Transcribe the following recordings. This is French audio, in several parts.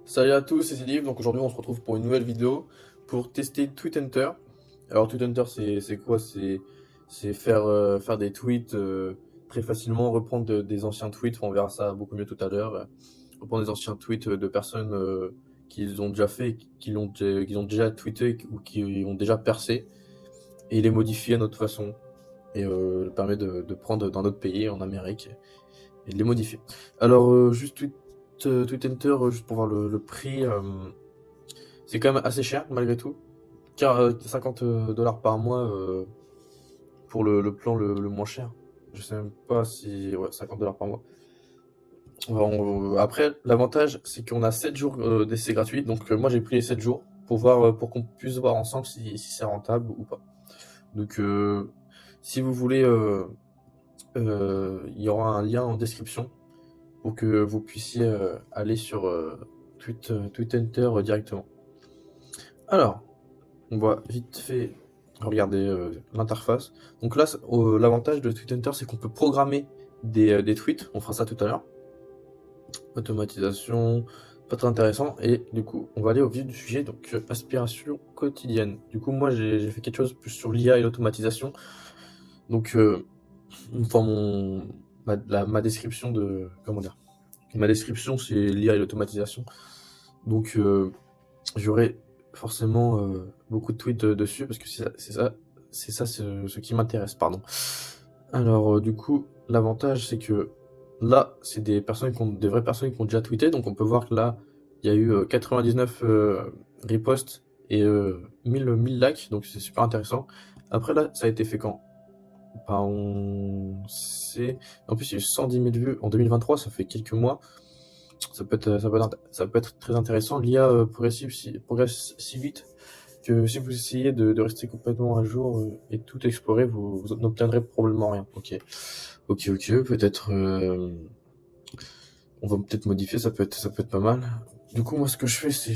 Salut à tous, c'est Zidib. Donc aujourd'hui on se retrouve pour une nouvelle vidéo pour tester TweetHunter. Alors TweetHunter c'est quoi? C'est faire des tweets très facilement, reprendre des anciens tweets. On verra ça beaucoup mieux tout à l'heure. Reprendre des anciens tweets de personnes qu'ils ont déjà fait, qu'ils ont déjà tweeté ou qui ont déjà percé et les modifier à notre façon. Et permet de prendre dans notre pays, en Amérique, et de les modifier. Alors juste TweetHunter, juste pour voir le prix. C'est quand même assez cher malgré tout. Car 50 dollars par mois pour le plan le moins cher. Je sais même pas si. Ouais, 50 dollars par mois. Après, l'avantage, c'est qu'on a 7 jours d'essai gratuit. Donc, moi, j'ai pris les 7 jours pour voir, pour qu'on puisse voir ensemble si c'est rentable ou pas. Donc, si vous voulez, il y aura un lien en description pour que vous puissiez aller sur TweetHunter directement. Alors, on va vite fait regarder l'interface. Donc là, l'avantage de TweetHunter, c'est qu'on peut programmer des tweets. On fera ça tout à l'heure. Automatisation, pas très intéressant. Et du coup, on va aller au vif du sujet. Donc, aspiration quotidienne. Du coup, moi, j'ai fait quelque chose plus sur l'IA et l'automatisation. Donc, enfin, ma description de. Comment dire? Ma description, c'est l'IA et l'automatisation. Donc, j'aurai forcément beaucoup de tweets dessus parce que c'est ça ce qui m'intéresse, pardon. Alors, du coup, l'avantage, c'est que là, c'est des vraies personnes qui ont déjà tweeté, donc on peut voir que là, il y a eu 99 reposts et 1000 likes, donc c'est super intéressant. Après, là, ça a été fait quand? Bah, on sait. En plus, il y a eu 110 000 vues en 2023, ça fait quelques mois. Ça peut être très intéressant. L'IA progresse si vite que si vous essayez de rester complètement à jour et tout explorer, vous n'obtiendrez probablement rien. Ok. Peut-être, on va peut-être modifier. Ça peut être pas mal. Du coup, moi, ce que je fais, c'est,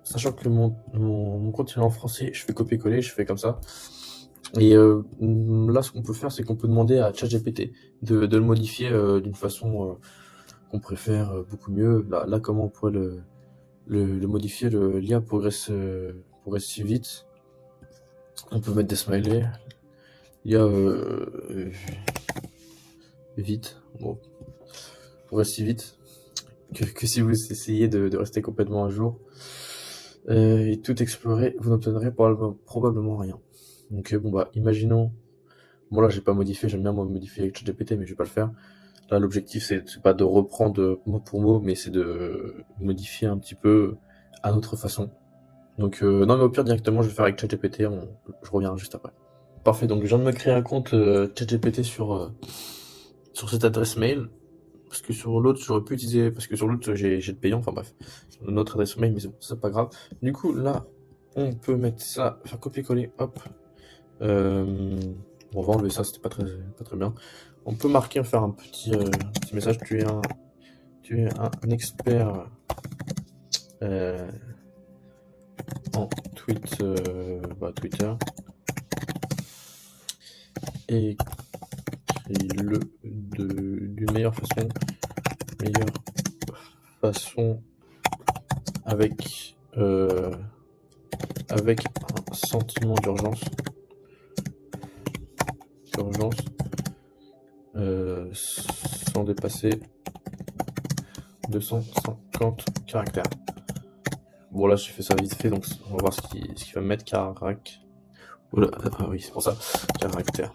sachant que mon compte il est en français, je fais copier-coller, je fais comme ça. Et là, ce qu'on peut faire, c'est qu'on peut demander à ChatGPT de le modifier d'une façon qu'on préfère beaucoup mieux. Là, comment on pourrait le modifier? L'IA progresse si vite. On peut mettre des smileys. L'IA vite. Bon, progresse si vite que si vous essayez de rester complètement à jour et tout explorer, vous n'obtiendrez probablement rien. Donc bon bah, imaginons. Bon là, j'ai pas modifié. J'aime bien moi modifier avec ChatGPT, mais je vais pas le faire. Là, l'objectif, c'est pas de reprendre mot pour mot, mais c'est de modifier un petit peu à notre façon. Donc, non, mais au pire, directement, je vais faire avec ChatGPT, je reviens juste après. Parfait, donc je viens de me créer un compte ChatGPT sur cette adresse mail, parce que sur l'autre, j'aurais pu utiliser, parce que sur l'autre, j'ai le payant, enfin bref, notre adresse mail, mais c'est pas grave. Du coup, là, on peut mettre ça, faire copier-coller, hop. Bon, on va enlever ça, c'était pas très bien. On peut marquer, faire un petit message, tu es un expert euh, en Twitter, et écris-le d'une meilleure façon avec un sentiment d'urgence, sans dépasser 250 caractères. Bon là j'ai fait ça vite fait, donc on va voir ce qu'il va me mettre. Oula, ah oui, c'est pour ça, caractère.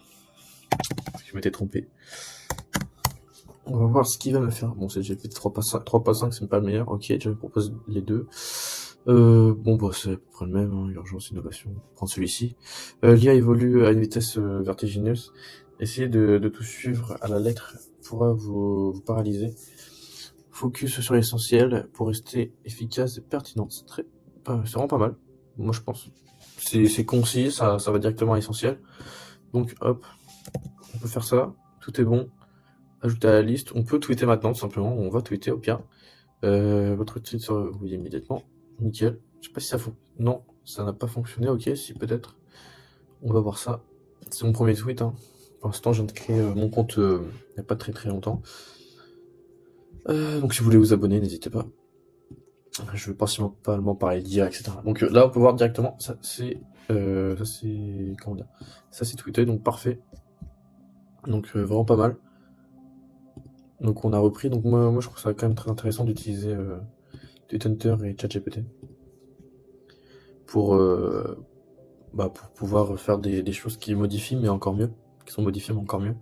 Parce que je m'étais trompé. On va voir ce qu'il va me faire. Bon, c'est GPT 3.5, c'est pas le meilleur. Ok, je vais proposer les deux. Bon, bah, c'est à peu près le même, hein. Urgence, innovation. On va prendre celui-ci. L'IA évolue à une vitesse vertigineuse. Essayez de tout suivre à la lettre pourra vous paralyser. Focus sur l'essentiel pour rester efficace et pertinent. C'est vraiment pas mal. Moi, je pense. C'est concis, ça va directement à l'essentiel. Donc, hop, on peut faire ça. Tout est bon. Ajouter à la liste. On peut tweeter maintenant, tout simplement. On va tweeter au pire. Votre tweet sera envoyé immédiatement. Nickel. Je sais pas si ça fonctionne. Non, ça n'a pas fonctionné. Ok, si peut-être. On va voir ça. C'est mon premier tweet, hein. Pour l'instant, je viens de créer mon compte il n'y a pas très très longtemps. Donc si vous voulez vous abonner, n'hésitez pas. Je vais principalement parler d'IA, etc. Donc là, on peut voir directement, ça c'est comment dire, ça c'est tweeté, donc parfait. Donc vraiment pas mal. Donc on a repris, donc moi je trouve ça quand même très intéressant d'utiliser Hunter et ChatGPT pour, pour pouvoir faire des choses qui modifient, mais encore mieux, qui sont modifiées, mais encore mieux.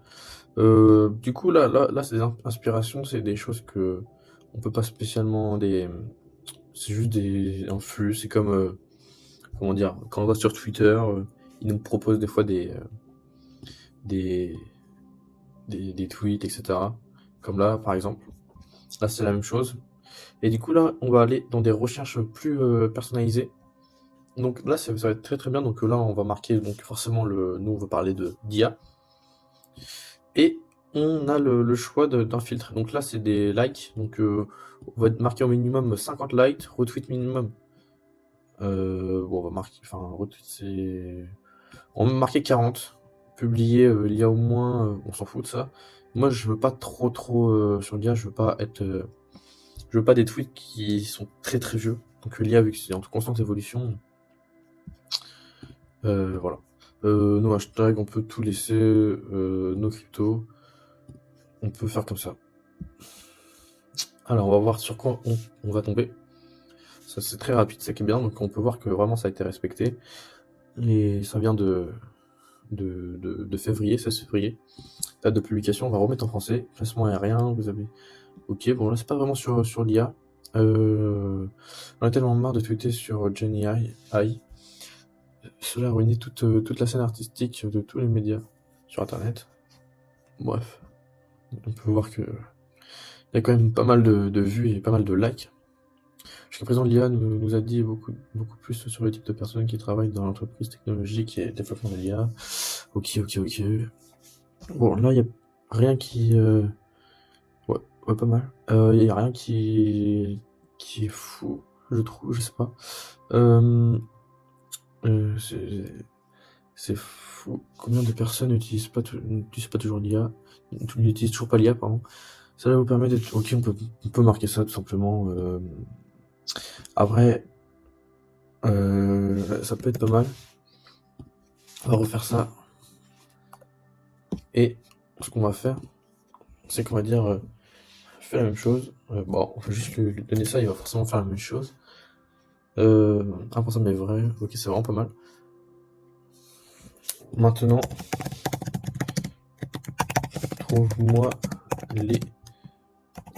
Du coup, là c'est des inspirations, c'est des choses que on peut pas spécialement c'est juste un flux, c'est comme, comment dire, quand on va sur Twitter, ils nous proposent des fois des, des tweets, etc. Comme là, par exemple. Là, c'est la même chose. Et du coup, là, on va aller dans des recherches plus personnalisées. Donc là, ça va être très très bien. Donc là, on va marquer, donc forcément, nous, on va parler d'IA. Et on a le choix d'un filtre. Donc là, c'est des likes. Donc on va marquer au minimum 50 likes, retweet minimum. Bon, on va marquer, enfin, retweet, c'est. On va marquer 40. Publier il y a au moins. On s'en fout de ça. Moi, je veux pas trop sur l'IA, je veux pas des tweets qui sont très très vieux. Donc l'IA, vu que c'est en constante évolution, voilà. Nos hashtags, on peut tout laisser, nos cryptos, on peut faire comme ça. Alors, on va voir sur quoi on va tomber. Ça, c'est très rapide, c'est qui est bien, donc on peut voir que vraiment ça a été respecté. Et ça vient de février, 16 février. Date de publication, on va remettre en français. Classement aérien, vous avez. Ok, bon là c'est pas vraiment sur l'IA. On a tellement marre de tweeter sur Jenny AI. Cela a ruiné toute la scène artistique de tous les médias sur internet. Bref, on peut voir que il y a quand même pas mal de vues et pas mal de likes. Jusqu'à présent, l'IA nous a dit beaucoup plus sur le type de personnes qui travaillent dans l'entreprise technologique et développement de l'IA. Ok. Bon, là, il n'y a rien qui. Ouais, pas mal. Il n'y a rien qui est fou, je trouve, je sais pas. Euh, c'est c'est fou. Combien de personnes n'utilisent pas toujours l'IA, n'utilisent toujours pas l'IA, pardon. Ça va vous permettre d'être. Ok, on peut marquer ça tout simplement. Après, ça peut être pas mal. On va refaire ça. Et ce qu'on va faire, c'est qu'on va dire fais la même chose. Bon, on va juste lui donner ça, il va forcément faire la même chose. 1% mais vrai, ok, c'est vraiment pas mal. Maintenant, trouve-moi les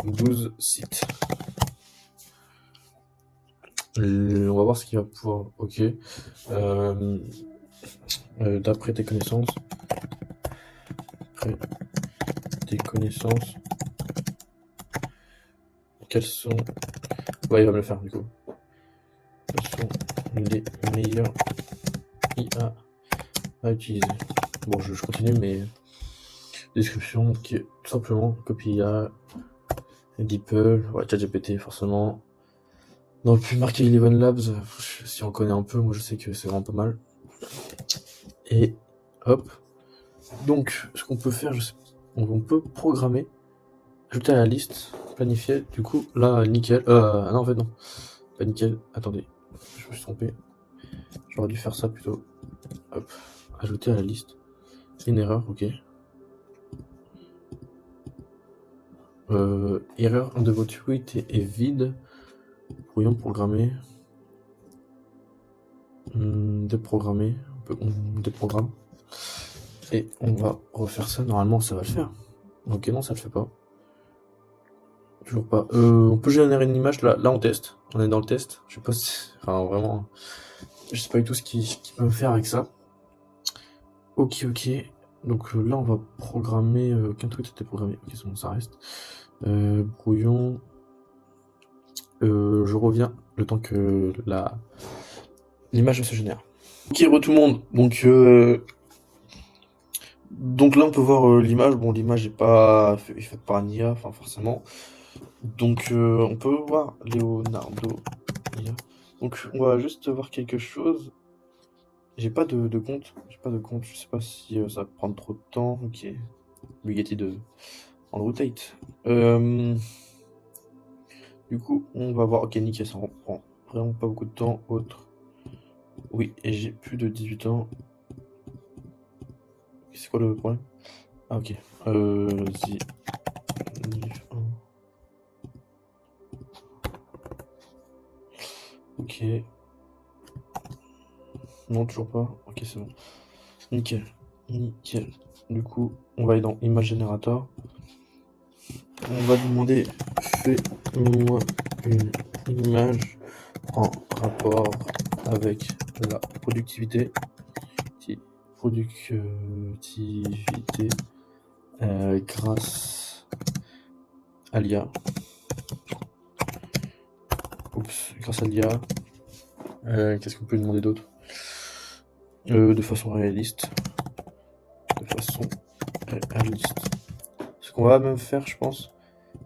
12 sites. On va voir ce qu'il va pouvoir. Ok. D'après tes connaissances. Après tes connaissances. Quels sont. Ouais, il va me le faire du coup. Quels sont les meilleurs IA à utiliser? Bon, je continue, mais. Description qui est tout simplement copie IA, DeepL, ouais, ChatGPT forcément. Dans le plus marqué Eleven Labs, si on connaît un peu, moi je sais que c'est vraiment pas mal. Et hop. Donc, ce qu'on peut faire, on peut programmer, ajouter à la liste, planifier. Du coup, là, nickel. Non, en fait, non. Pas nickel. Attendez, je me suis trompé. J'aurais dû faire ça plutôt. Hop. Ajouter à la liste. Une erreur, ok. Erreur, un de vos tweets est vide. Pourrions programmer. Déprogrammer. On déprogramme. Et on va refaire ça. Normalement, ça va le faire. Ok, non, ça le fait pas. Toujours pas. On peut générer une image. Là, on teste. On est dans le test. Je sais pas si. Enfin, vraiment. Je sais pas du tout ce qu'il peut me faire avec ça. Ok. Donc là, on va programmer. Qu'un tweet était programmé. Ok, c'est bon, ça reste. Brouillon. Je reviens le temps que l'image se génère. Ok, tout le monde. Donc là, on peut voir l'image. Bon, l'image est pas faite par un IA, enfin forcément. Donc on peut voir Leonardo IA. Donc on va juste voir quelque chose. J'ai pas de compte. Je sais pas si ça va prendre trop de temps. Ok. Bugatti de Andrew Tate. Du coup, on va voir. Ok, nickel, ça prend vraiment pas beaucoup de temps. Autre. Oui, et j'ai plus de 18 ans. C'est quoi le problème? Ah, ok. The Leaf 1. Ok. Non, toujours pas. Ok, c'est bon. Nickel. Nickel. Du coup, on va aller dans Image Generator. On va demander fais-moi une image en rapport avec la productivité. Productivité grâce à l'IA. Oups, grâce à l'IA. Qu'est-ce qu'on peut demander d'autre? De façon réaliste. De façon réaliste. Ce qu'on va même faire, je pense.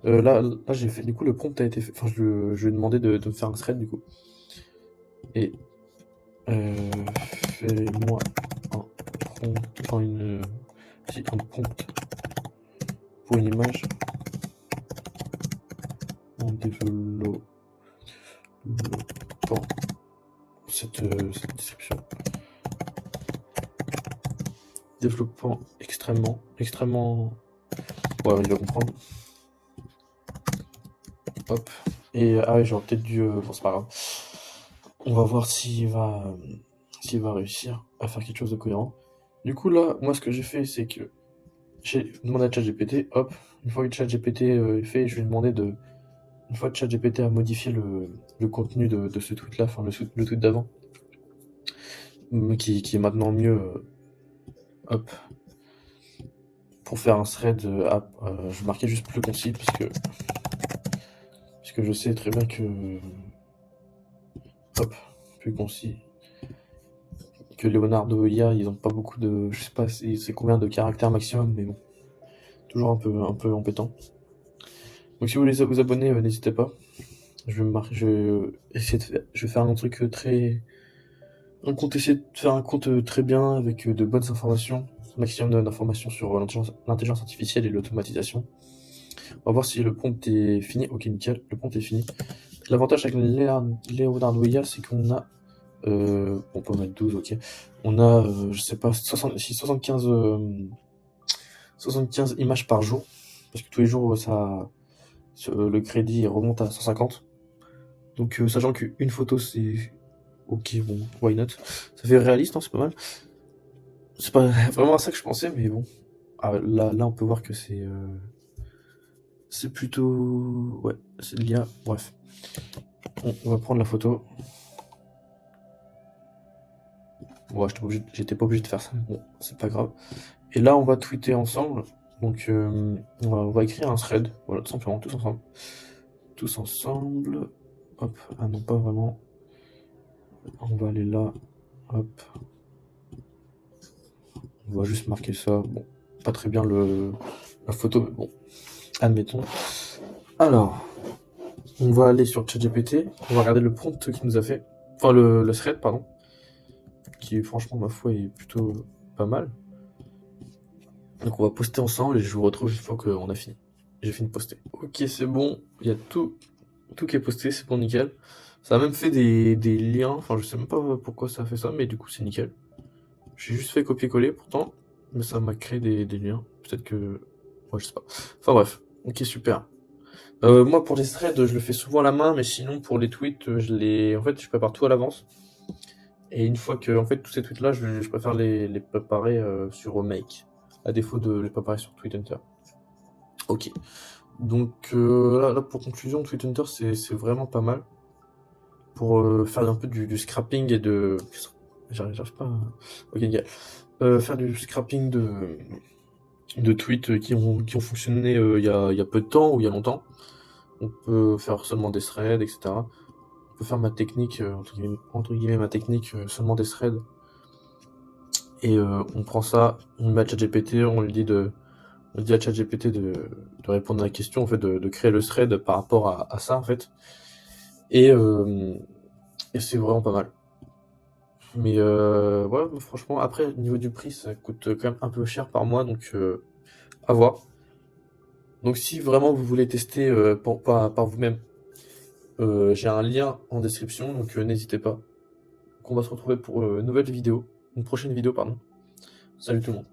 Là, j'ai fait. Du coup, le prompt a été fait. Enfin, je lui ai demandé de me faire un thread, du coup. Et. Fais-moi un prompt. Enfin, un prompt pour une image en développant cette description. Développant extrêmement. Ouais, il va comprendre. Hop. Et ah ouais, j'aurais peut-être dû. Bon, c'est pas grave. On va voir s'il va réussir à faire quelque chose de cohérent. Du coup, là, moi, ce que j'ai fait, c'est que j'ai demandé à ChatGPT, hop, une fois que ChatGPT est fait, je lui ai demandé de. Une fois que ChatGPT a modifié le contenu de ce tweet-là, enfin le tweet d'avant, qui est maintenant mieux, hop, pour faire un thread, je marquais juste plus concis, puisque je sais très bien que. Hop, plus concis. Que Leonardo IA, ils ont pas beaucoup de. Je sais pas c'est combien de caractères maximum, mais bon. Toujours un peu embêtant. Donc si vous voulez vous abonner, n'hésitez pas. Je vais essayer je vais faire un truc très. Essayer de faire un compte très bien avec de bonnes informations, maximum d'informations sur l'intelligence artificielle et l'automatisation. On va voir si le prompt est fini. Ok, nickel, le prompt est fini. L'avantage avec Leonardo IA, c'est qu'on a. On peut mettre 12, ok. On a, je sais pas, 75 images par jour. Parce que tous les jours, le crédit remonte à 150. Donc, sachant qu'une photo, c'est. Ok, bon, why not? Ça fait réaliste, hein, c'est pas mal. C'est pas vraiment à ça que je pensais, mais bon. Ah, là, on peut voir que c'est plutôt. Ouais, c'est de l'IA. Bref. On va prendre la photo. Ouais, j'étais pas obligé de faire ça. Bon, c'est pas grave. Et là, on va tweeter ensemble. Donc, on va écrire un thread. Voilà, tout simplement, tous ensemble. Tous ensemble. Hop. Ah non, pas vraiment. On va aller là. Hop. On va juste marquer ça. Bon, pas très bien la photo, mais bon, admettons. Alors, on va aller sur ChatGPT. On va regarder le prompt qu'il nous a fait. Enfin, le thread, pardon. Qui, franchement, ma foi, est plutôt pas mal. Donc, on va poster ensemble et je vous retrouve une fois qu'on a fini. J'ai fini de poster. Ok, c'est bon. Il y a tout qui est posté. C'est bon, nickel. Ça a même fait des liens. Enfin, je sais même pas pourquoi ça a fait ça, mais du coup, c'est nickel. J'ai juste fait copier-coller pourtant, mais ça m'a créé des liens. Peut-être que. Ouais, je sais pas. Enfin, bref. Ok, super. Moi, pour les threads, je le fais souvent à la main, mais sinon, pour les tweets, En fait, je prépare tout à l'avance. Et une fois que, en fait, tous ces tweets-là, je préfère les préparer sur Make, à défaut de les préparer sur TweetHunter. Ok. Donc, là, pour conclusion, TweetHunter, c'est vraiment pas mal. Pour faire un peu du scrapping et de. J'arrive pas à. Ok, nickel. Faire du scrapping de tweets qui ont fonctionné il y a peu de temps ou il y a longtemps. On peut faire seulement des threads, etc. On peut faire ma technique, entre guillemets ma technique, seulement des threads. Et on prend ça, on le met à ChatGPT, on dit à ChatGPT de répondre à la question, en fait, de créer le thread par rapport à ça, en fait. Et c'est vraiment pas mal. Mais voilà, franchement, après, au niveau du prix, ça coûte quand même un peu cher par mois, donc à voir. Donc si vraiment vous voulez tester par vous-même J'ai un lien en description, donc n'hésitez pas. Donc on va se retrouver pour une prochaine vidéo, pardon. Salut tout le monde.